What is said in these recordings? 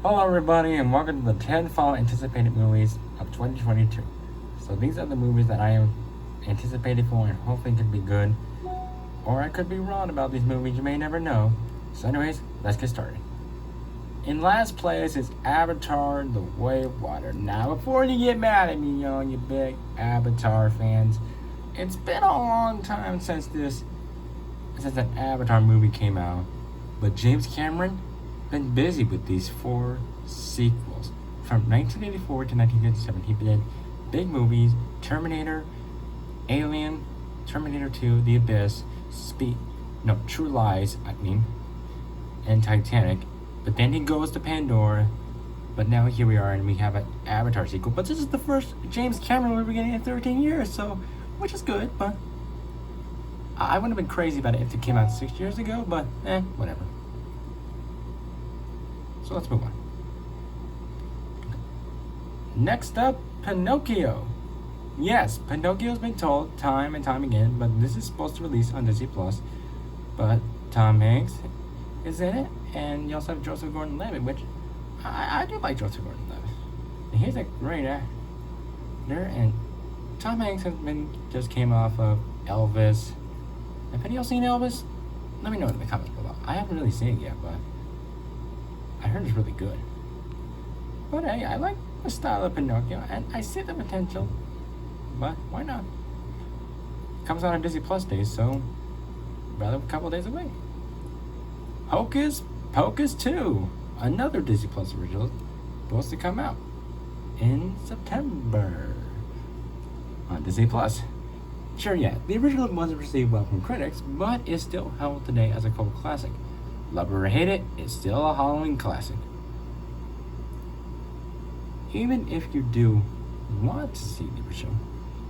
Hello everybody and welcome to the 10 fall anticipated movies of 2022. So these are the movies that I am anticipated for and hopefully could be good. Or I could be wrong about these movies, you may never know. So anyways, let's get started. In last place is Avatar: The Way of Water. Now before you get mad at me, you big Avatar fans, it's been a long time since an Avatar movie came out. But James Cameron been busy with these 4 sequels. From 1984 to 1957, he did big movies: Terminator, Alien, Terminator 2, The Abyss, True Lies, and Titanic. But then he goes to Pandora. But now here we are, and we have an Avatar sequel. But this is the first James Cameron movie we're getting in 13 years, so which is good. But I wouldn't have been crazy about it if it came out 6 years ago. But whatever. So let's move on. Next up, Pinocchio. Yes, Pinocchio's been told time and time again, but this is supposed to release on Disney Plus. But Tom Hanks is in it, and you also have Joseph Gordon-Levitt, which I do like Joseph Gordon-Levitt. And he's a great actor. And Tom Hanks just came off of Elvis. Have any of y'all seen Elvis? Let me know in the comments below. I haven't really seen it yet, but I heard it's really good. But hey, I like the style of Pinocchio, and I see the potential. But why not? It comes out on Disney Plus days, so rather a couple days away. Hocus Pocus 2, another Disney Plus original, supposed to come out in September on Disney Plus. Sure, yeah, the original wasn't received well from critics, but is still held today as a cult classic. Love it or hate it, it's still a Halloween classic. Even if you do want to see the original,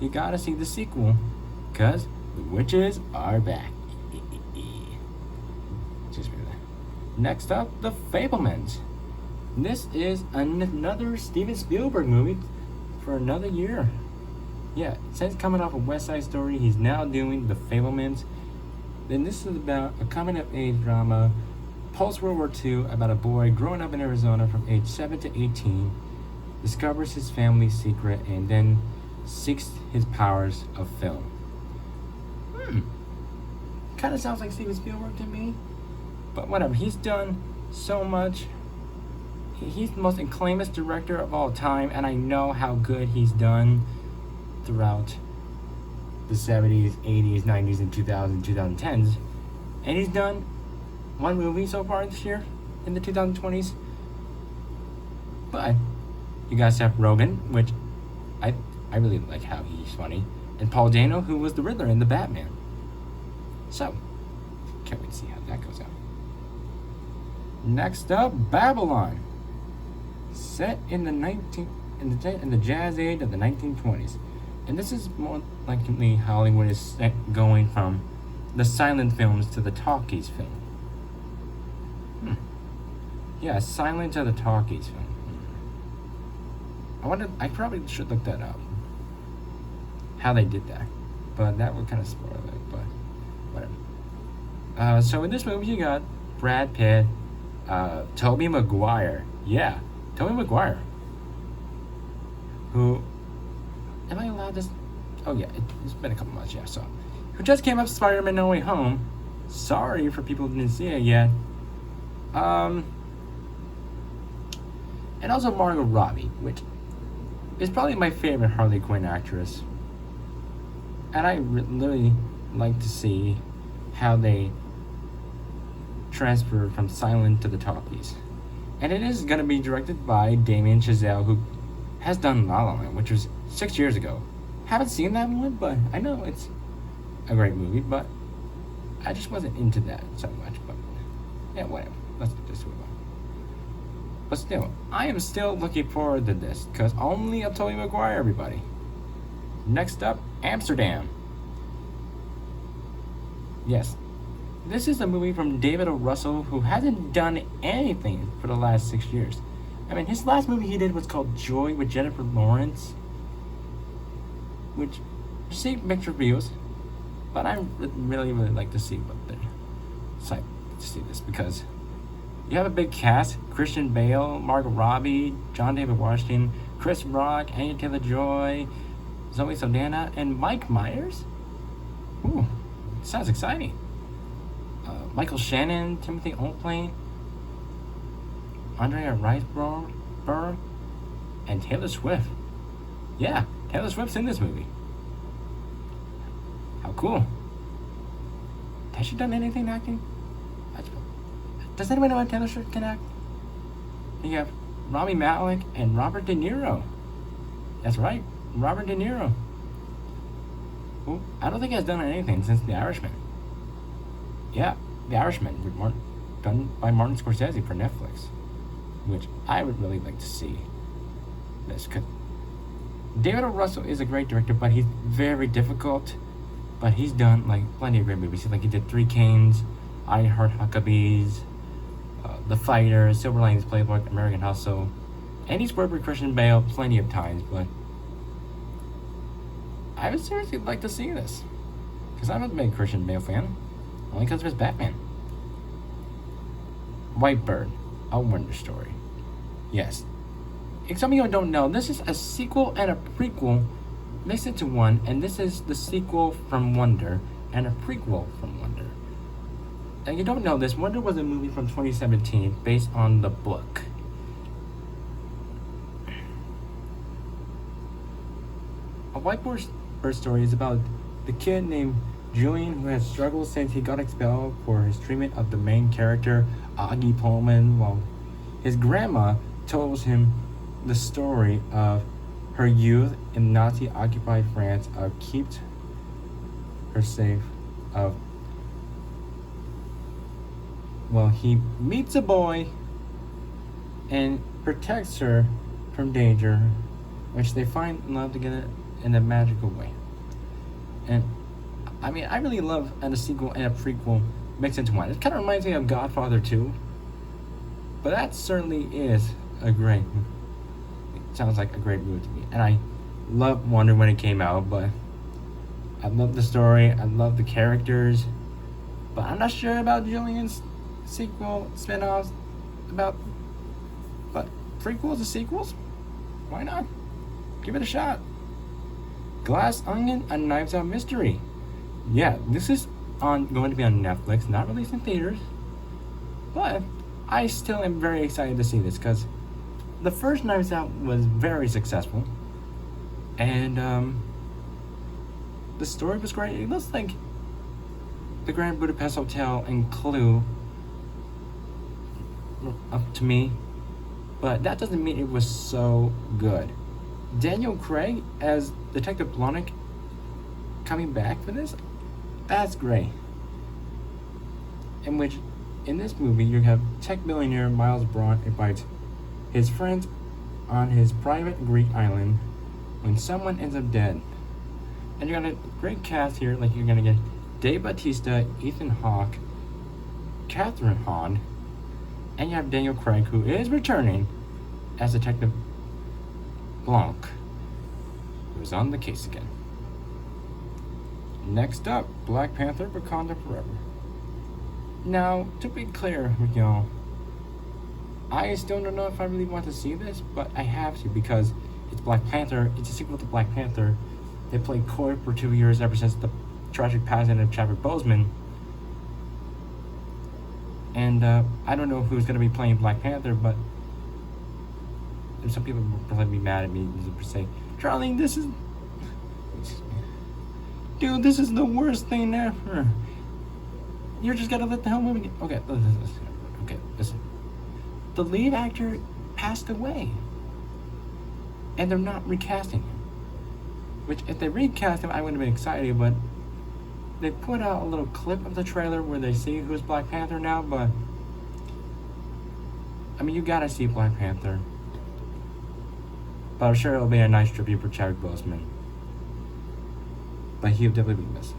you gotta see the sequel, cause the witches are back. Just for that. Next up, The Fablemens. This is another Steven Spielberg movie for another year. Yeah, since coming off of West Side Story, he's now doing The Fablemens. Then this is about a coming-of-age drama, post-World War II, about a boy growing up in Arizona from age 7 to 18, discovers his family's secret, and then seeks his powers of film. Kind of sounds like Steven Spielberg to me, but whatever. He's done so much. He's the most acclaimed director of all time, and I know how good he's done throughout the 70s, 80s, 90s, and 2000s, 2010s. And he's done one movie so far this year in the 2020s. But you got Seth Rogen, which I really like how he's funny, and Paul Dano, who was the Riddler in The Batman. So, can't wait to see how that goes out. Next up, Babylon. Set in the jazz age of the 1920s. And this is more likely Hollywood is going from the silent films to the talkies film. Yeah, silent to the talkies film. I probably should look that up. How they did that. But that would kind of spoil it, but whatever. So in this movie you got Brad Pitt, Tobey Maguire. Yeah, Tobey Maguire. Who... Am I allowed this? Oh yeah, it's been a couple months, yeah, so. Who just came up Spider-Man No Way Home. Sorry for people who didn't see it yet. And also Margot Robbie, which is probably my favorite Harley Quinn actress. And I really like to see how they transfer from silent to the talkies. And it is going to be directed by Damien Chazelle, who has done La La Land, which was 6 years ago. Haven't seen that one, but I know it's a great movie, but I just wasn't into that so much. But yeah, whatever. Let's just move on. But still, I am still looking forward to this, because only a Tobey Maguire, everybody. Next up, Amsterdam. Yes, this is a movie from David O. Russell, who hasn't done anything for the last 6 years. I mean, his last movie he did was called Joy with Jennifer Lawrence, which received mixed reviews, but I really like to see what they're like to see this, because You have a big cast: Christian Bale, Margot Robbie, John David Washington, Chris Rock, Anya Taylor-Joy, Zoe Saldana, and Mike Myers. Ooh, sounds exciting. Michael Shannon, Timothy Olyphant, Andrea Riseborough, and Taylor Swift. Yeah, Taylor Swift's in this movie. How cool. Has she done anything acting? Does anyone know how Taylor Swift can act? You have Rami Malek and Robert De Niro. That's right, Robert De Niro. Well, I don't think he has done anything since The Irishman. Yeah, The Irishman, done by Martin Scorsese for Netflix, which I would really like to see. This could. David O. Russell is a great director, but he's very difficult. But he's done like plenty of great movies. Like he did Three Kings, I Heart Huckabees, The Fighter, Silver Linings Playbook, American Hustle, and he's worked with Christian Bale plenty of times. But I would seriously like to see this, because I'm a big Christian Bale fan, only because of his Batman. White Bird, A Wonder Story. Yes. If some of you don't know, this is a sequel and a prequel mixed into one, and this is the sequel from Wonder and a prequel from Wonder. And you don't know this, Wonder was a movie from 2017 based on the book. A White Bird Story is about the kid named Julian who has struggled since he got expelled for his treatment of the main character, Augie Pullman, while his grandma tells him the story of her youth in Nazi-occupied France, kept her safe. Well, he meets a boy and protects her from danger, which they find in love together in a magical way. And I mean, I really love a sequel and a prequel mixed into one. It kind of reminds me of Godfather 2, but that certainly is a great movie. It sounds like a great movie to me. And I loved Wonder when it came out, but I love the story, I love the characters, but I'm not sure about Julian's sequel, spin-offs, but prequels to sequels? Why not? Give it a shot. Glass Onion, A Knives Out Mystery. Yeah, this is going to be on Netflix, not released in theaters, but I still am very excited to see this, because the first Knives Out was very successful, and the story was great. It looks like the Grand Budapest Hotel and Clue up to me, but that doesn't mean it was so good. Daniel Craig as Detective Blahnik coming back for this, that's great. In this movie you have tech billionaire Miles Braun invites his friends on his private Greek island when someone ends up dead. And you got a great cast here, like you're gonna get Dave Bautista, Ethan Hawke, Catherine Hahn, and you have Daniel Craig, who is returning as Detective Blanc, who's on the case again. Next up, Black Panther: Wakanda Forever. Now, to be clear with y'all, I still don't know if I really want to see this, but I have to, because it's Black Panther. It's a sequel to Black Panther. They played coy for 2 years ever since the tragic passing of Chadwick Boseman. And I don't know who's going to be playing Black Panther, but some people will probably be mad at me and say, Charlene, this is... Dude, this is the worst thing ever. You're just gotta let the hell movie... Okay, listen. The lead actor passed away, and they're not recasting him. Which, if they recast him, I would have been excited, but they put out a little clip of the trailer where they see who's Black Panther now, but I mean, you gotta see Black Panther. But I'm sure it'll be a nice tribute for Chadwick Boseman. But he'll definitely be missed.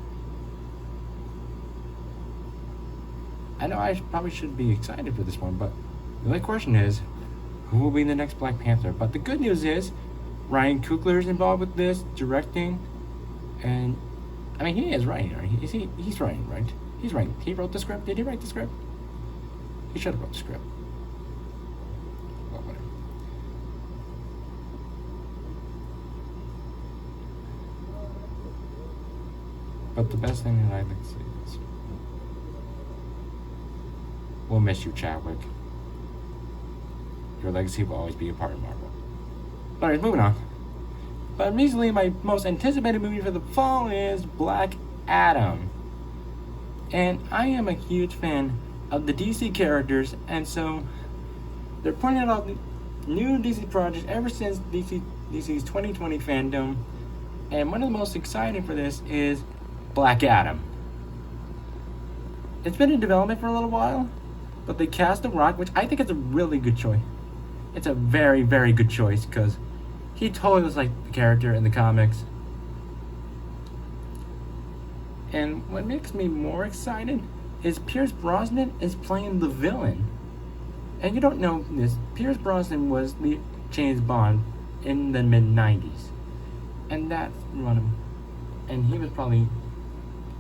I know I probably should be excited for this one, but the only question is, who will be the next Black Panther? But the good news is, Ryan Coogler is involved with this, directing, and I mean, he is writing, right? He's writing, right? He's writing. He wrote the script. Did he write the script? He should have wrote the script. Well, whatever. But the best thing that I'd like to say is, we'll miss you, Chadwick. Your legacy will always be a part of Marvel. Alright, moving on. But recently, my most anticipated movie for the fall is Black Adam. And I am a huge fan of the DC characters, and so they're pointing out new DC projects ever since DC's 2020 fandom. And one of the most exciting for this is Black Adam. It's been in development for a little while, but they cast The Rock, which I think is a really good choice. It's a very, very good choice because he totally looks like the character in the comics. And what makes me more excited is Pierce Brosnan is playing the villain. And you don't know this, Pierce Brosnan was James Bond in the mid-90s. And that's one of them. And he was probably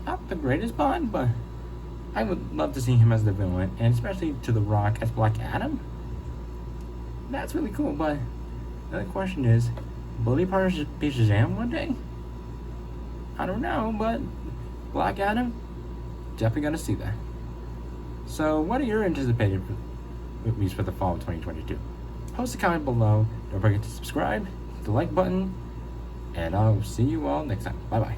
not the greatest Bond, but I would love to see him as the villain, and especially to The Rock as Black Adam. That's really cool, but the other question is, will he part of be Shazam one day? I don't know, but Black Adam, definitely gonna see that. So, what are your anticipated movies for the fall of 2022? Post a comment below. Don't forget to subscribe, hit the like button, and I'll see you all next time. Bye bye.